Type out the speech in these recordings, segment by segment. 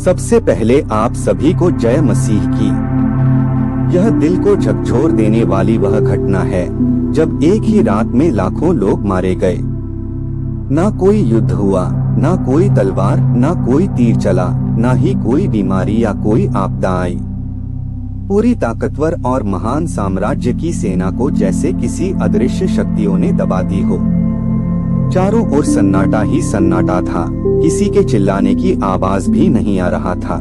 सबसे पहले आप सभी को जय मसीह की। यह दिल को झकझोर देने वाली वह घटना है जब एक ही रात में लाखों लोग मारे गए। ना कोई युद्ध हुआ, ना कोई तलवार, ना कोई तीर चला, ना ही कोई बीमारी या कोई आपदा आई। पूरी ताकतवर और महान साम्राज्य की सेना को जैसे किसी अदृश्य शक्तियों ने दबा दी हो। चारों ओर सन्नाटा ही सन्नाटा था, किसी के चिल्लाने की आवाज भी नहीं आ रहा था।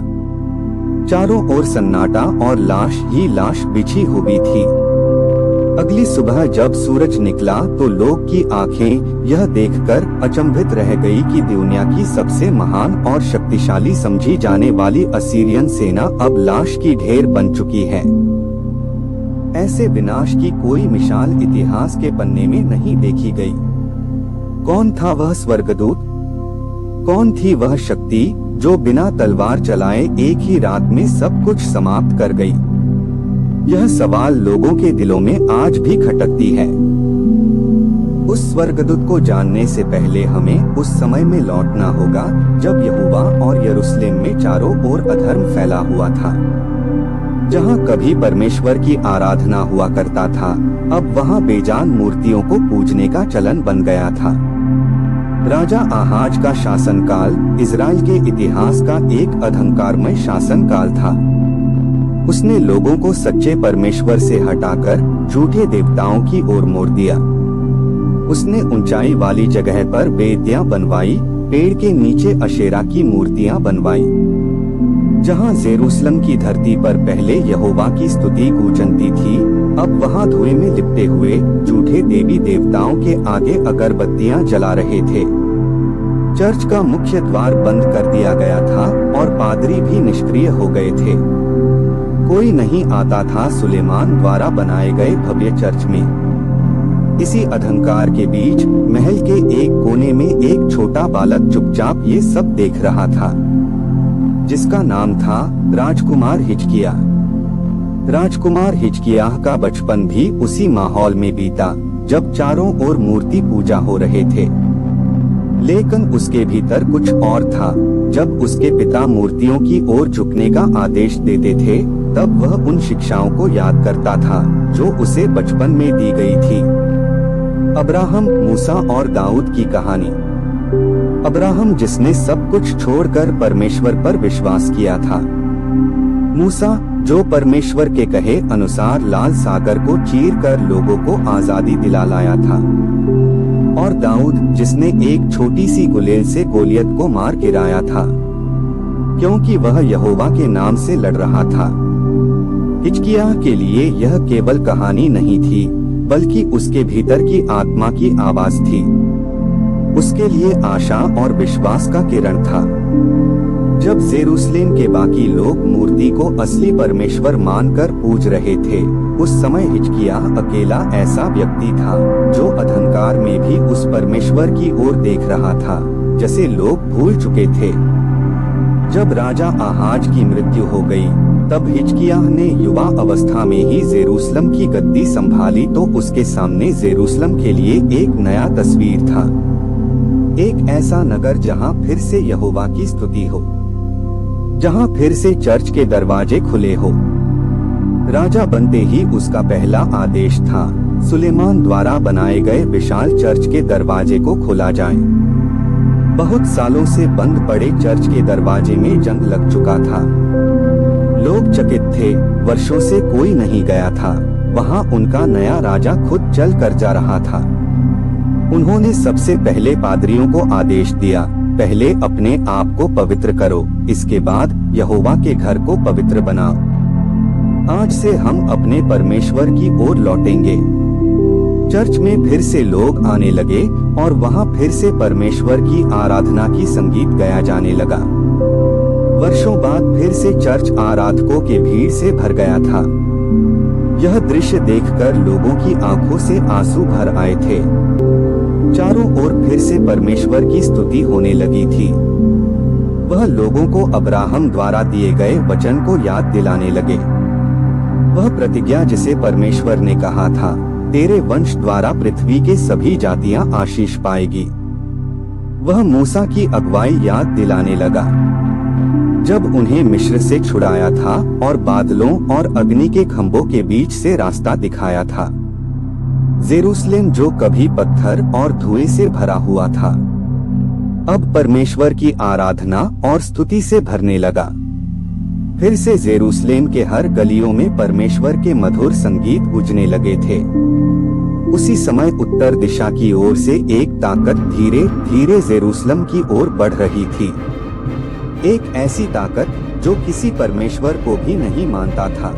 चारों ओर सन्नाटा और लाश ही लाश बिछी हुई थी। अगली सुबह जब सूरज निकला तो लोग की आंखें यह देखकर अचंभित रह गई कि दुनिया की सबसे महान और शक्तिशाली समझी जाने वाली असीरियन सेना अब लाश की ढेर बन चुकी है। ऐसे विनाश की कोई मिसाल इतिहास के पन्ने में नहीं देखी गई। कौन था वह स्वर्गदूत? कौन थी वह शक्ति जो बिना तलवार चलाए एक ही रात में सब कुछ समाप्त कर गई? यह सवाल लोगों के दिलों में आज भी खटकती है। उस स्वर्गदूत को जानने से पहले हमें उस समय में लौटना होगा जब यहोवा और यरूशलेम में चारों ओर अधर्म फैला हुआ था। जहां कभी परमेश्वर की आराधना हुआ करता था, अब वहां बेजान मूर्तियों को पूजने का चलन बन गया था। राजा आहाज का शासनकाल इजराइल के इतिहास का एक अहंकारमय शासनकाल था। उसने लोगों को सच्चे परमेश्वर से हटाकर झूठे देवताओं की ओर मोड़ दिया। उसने ऊंचाई वाली जगह पर वेदियां बनवाई, पेड़ के नीचे अशेरा की मूर्तियां बनवाई। जहां जेरूसलम की धरती पर पहले यहोवा की स्तुति गूंजती थी, अब वहां धुएं में लिपटे हुए झूठे देवी देवताओं के आगे अगरबत्तियां जला रहे थे। चर्च का मुख्य द्वार बंद कर दिया गया था और पादरी भी निष्क्रिय हो गए थे। कोई नहीं आता था सुलेमान द्वारा बनाए गए भव्य चर्च में। इसी अहंकार के बीच महल के एक कोने में एक छोटा बालक चुपचाप ये सब देख रहा था, जिसका नाम था राजकुमार हिजकिय्याह। राजकुमार हिजकिय्याह का बचपन भी उसी माहौल में बीता जब चारों ओर मूर्ति पूजा हो रहे थे। लेकिन उसके भीतर कुछ और था। जब उसके पिता मूर्तियों की ओर झुकने का आदेश देते थे, तब वह उन शिक्षाओं को याद करता था जो उसे बचपन में दी गई थी। अब्राहम, मूसा और दाऊद की कहानी। अब्राहम जिसने सब कुछ छोड़कर परमेश्वर पर विश्वास किया था। मूसा जो परमेश्वर के कहे अनुसार लाल सागर को चीरकर लोगों को आजादी दिला लाया था। और दाऊद जिसने एक छोटी सी गुलेल से गोलियत को मार गिराया था, क्योंकि वह यहोवा के नाम से लड़ रहा था। हिजकिय्याह के लिए यह केवल कहानी नहीं थी, बल्कि उसके भीतर की आत्मा की आवाज थी। उसके लिए आशा और विश्वास का किरण था। जब जेरूसलेम के बाकी लोग मूर्ति को असली परमेश्वर मानकर पूज रहे थे, उस समय हिजकिय्याह अकेला ऐसा व्यक्ति था जो अहंकार में भी उस परमेश्वर की ओर देख रहा था जैसे लोग भूल चुके थे। जब राजा आहाज की मृत्यु हो गई, तब हिजकिय्याह ने युवा अवस्था में ही जेरूसलम की गद्दी संभाली तो उसके सामने जेरूसलम के लिए एक नया तस्वीर था। एक ऐसा नगर जहां फिर से यहोवा की स्तुति हो, जहां फिर से चर्च के दरवाजे खुले हो। राजा बनते ही उसका पहला आदेश था सुलेमान द्वारा बनाए गए विशाल चर्च के दरवाजे को खोला जाए। बहुत सालों से बंद पड़े चर्च के दरवाजे में जंग लग चुका था। लोग चकित थे, वर्षों से कोई नहीं गया था। वहां उनका नया राजा खुद चल कर जा रहा था। उन्होंने सबसे पहले पादरियों को आदेश दिया, पहले अपने आप को पवित्र करो, इसके बाद यहोवा के घर को पवित्र बनाओ। आज से हम अपने परमेश्वर की ओर लौटेंगे। चर्च में फिर से लोग आने लगे और वहां फिर से परमेश्वर की आराधना की संगीत गाया जाने लगा। वर्षों बाद फिर से चर्च आराधकों के भीड़ से भर गया था। यह दृश्य देखकर लोगों की आंखों से आंसू भर आए थे। चारों ओर फिर से परमेश्वर की स्तुति होने लगी थी। वह लोगों को अब्राहम द्वारा दिए गए वचन को याद दिलाने लगे। वह प्रतिज्ञा जिसे परमेश्वर ने कहा था, तेरे वंश द्वारा पृथ्वी के सभी जातियां आशीष पाएगी। वह मूसा की अगुवाई याद दिलाने लगा। जब उन्हें मिस्र से छुड़ाया था और बादलों और अग्नि के खंभों के बीच से रास्ता दिखाया था। जेरूसलेम जो कभी पत्थर और धुएं से भरा हुआ था, अब परमेश्वर की आराधना और स्तुति से भरने लगा। फिर से जेरूसलेम के हर गलियों में परमेश्वर के मधुर संगीत गूंजने लगे थे। उसी समय उत्तर दिशा की ओर से एक ताकत धीरे धीरे जेरूसलम की ओर बढ़ रही थी। एक ऐसी ताकत जो किसी परमेश्वर को भी नहीं मानता था।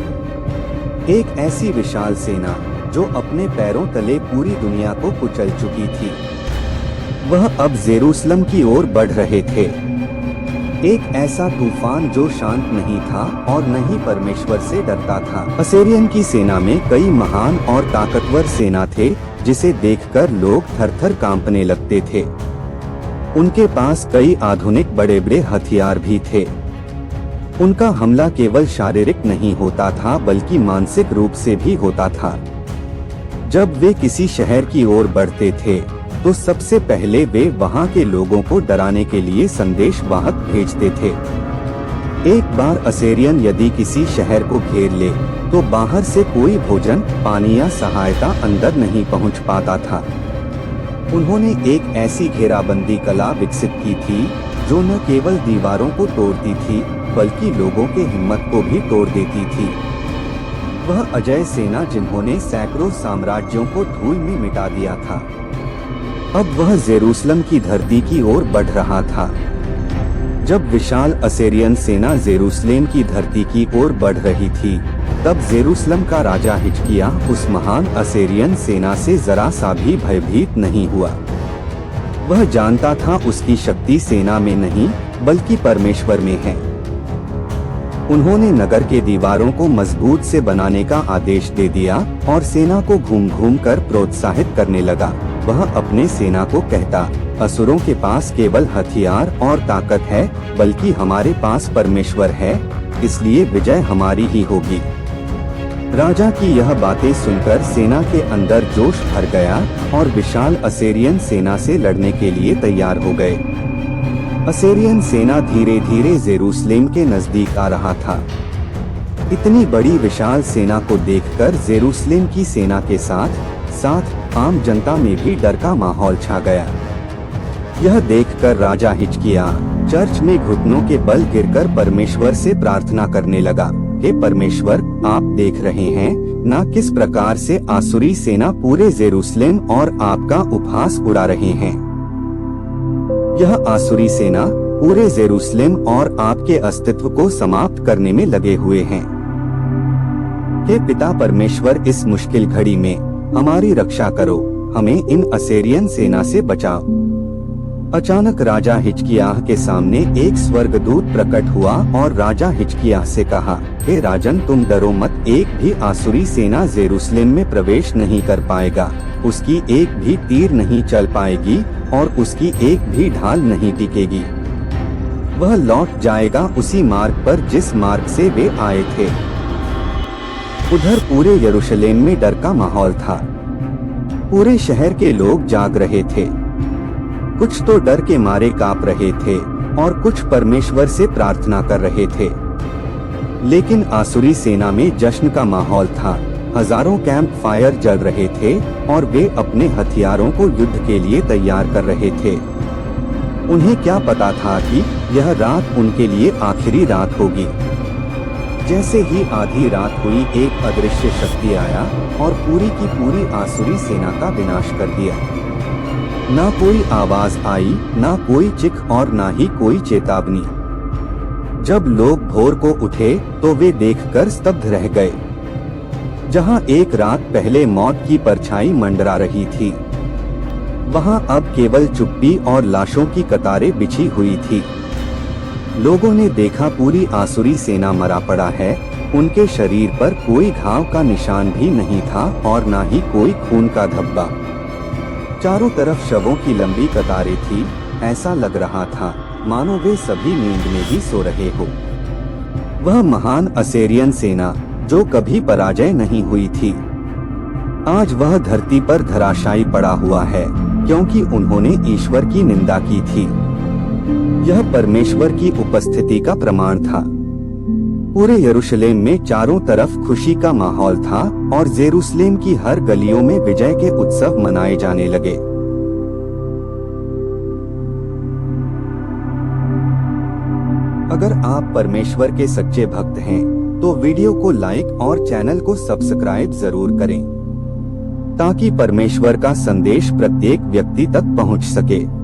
एक ऐसी विशाल सेना जो अपने पैरों तले पूरी दुनिया को कुचल चुकी थी। वह अब जेरूसलम की ओर बढ़ रहे थे। एक ऐसा तूफान जो शांत नहीं था और न ही परमेश्वर से डरता था। असीरियन की सेना में कई महान और ताकतवर सेना थे जिसे देखकर लोग थर-थर कांपने लगते थे। उनके पास कई आधुनिक बड़े बड़े हथियार भी थे। उनका हमला केवल शारीरिक नहीं होता था बल्कि मानसिक रूप से भी होता था। जब वे किसी शहर की ओर बढ़ते थे तो सबसे पहले वे वहां के लोगों को डराने के लिए संदेश वाहक भेजते थे। एक बार असीरियन यदि किसी शहर को घेर ले तो बाहर से कोई भोजन, पानी या सहायता अंदर नहीं पहुंच पाता था। उन्होंने एक ऐसी घेराबंदी कला विकसित की थी जो न केवल दीवारों को तोड़ती थी बल्कि लोगों के हिम्मत को भी तोड़ देती थी। वह अजय सेना जिन्होंने सैकड़ों साम्राज्यों को धूल में मिटा दिया था, अब वह जेरूसलम की धरती की ओर बढ़ रहा था। जब विशाल असीरियन सेना जेरूसलेम की धरती की ओर बढ़ रही थी, तब जेरूसलम का राजा हिजकिय्याह उस महान असीरियन सेना से जरा सा भी भयभीत नहीं हुआ। वह जानता था उसकी शक्ति सेना में नहीं बल्कि परमेश्वर में है। उन्होंने नगर के दीवारों को मजबूत से बनाने का आदेश दे दिया और सेना को घूम घूम कर प्रोत्साहित करने लगा। वह अपने सेना को कहता, असुरों के पास केवल हथियार और ताकत है बल्कि हमारे पास परमेश्वर है, इसलिए विजय हमारी ही होगी। राजा की यह बातें सुनकर सेना के अंदर जोश भर गया और विशाल असीरियन सेना से लड़ने के लिए तैयार हो गए। असीरियन सेना धीरे धीरे जेरूसलेम के नजदीक आ रहा था। इतनी बड़ी विशाल सेना को देखकर जेरूसलेम की सेना के साथ साथ आम जनता में भी डर का माहौल छा गया। यह देखकर राजा हिजकिय्याह चर्च में घुटनों के बल गिरकर परमेश्वर से प्रार्थना करने लगा, हे परमेश्वर, आप देख रहे हैं ना किस प्रकार से आसुरी सेना पूरे जेरूसलेम और आपका उपहास उड़ा रहे हैं। यह आसुरी सेना पूरे जेरूसलेम और आपके अस्तित्व को समाप्त करने में लगे हुए हैं। हे पिता परमेश्वर, इस मुश्किल घड़ी में हमारी रक्षा करो, हमें इन असीरियन सेना से बचाओ। अचानक राजा हिजकिय्याह के सामने एक स्वर्गदूत प्रकट हुआ और राजा हिजकिय्याह से कहा, हे राजन, तुम डरो मत, एक भी आसुरी सेना जेरूसलेम में प्रवेश नहीं कर पाएगा, उसकी एक भी तीर नहीं चल पाएगी और उसकी एक भी ढाल नहीं टिकेगी। वह लौट जाएगा उसी मार्ग पर जिस मार्ग से वे आए थे। उधर पूरे यरूशलेम में डर का माहौल था। पूरे शहर के लोग जाग रहे थे। कुछ तो डर के मारे कांप रहे थे और कुछ परमेश्वर से प्रार्थना कर रहे थे। लेकिन आसुरी सेना में जश्न का माहौल था। हजारों कैंप फायर जल रहे थे और वे अपने हथियारों को युद्ध के लिए तैयार कर रहे थे। उन्हें क्या पता था कि यह रात उनके लिए आखिरी रात होगी। जैसे ही आधी रात हुई, एक अदृश्य शक्ति आया और पूरी की पूरी आसुरी सेना का विनाश कर दिया। ना कोई आवाज आई, ना कोई चिख और ना ही कोई चेतावनी। जब लोग भोर को उठे तो वे देखकर स्तब्ध रह गए। जहां एक रात पहले मौत की परछाई मंडरा रही थी, वहां अब केवल चुप्पी और लाशों की कतारें बिछी हुई थी। लोगों ने देखा पूरी आसुरी सेना मरा पड़ा है। उनके शरीर पर कोई घाव का निशान भी नहीं था और ना ही कोई खून का धब्बा। चारों तरफ शवों की लंबी कतारें थी। ऐसा लग रहा था मानो वे सभी नींद में ही सो रहे हो। वह महान असीरियन सेना जो कभी पराजय नहीं हुई थी, आज वह धरती पर धराशायी पड़ा हुआ है, क्योंकि उन्होंने ईश्वर की निंदा की थी। यह परमेश्वर की उपस्थिति का प्रमाण था। पूरे यरूशलेम में चारों तरफ खुशी का माहौल था और जेरूसलेम की हर गलियों में विजय के उत्सव मनाए जाने लगे। अगर आप परमेश्वर के सच्चे भक्त हैं, तो वीडियो को लाइक और चैनल को सब्सक्राइब जरूर करें, ताकि परमेश्वर का संदेश प्रत्येक व्यक्ति तक पहुंच सके।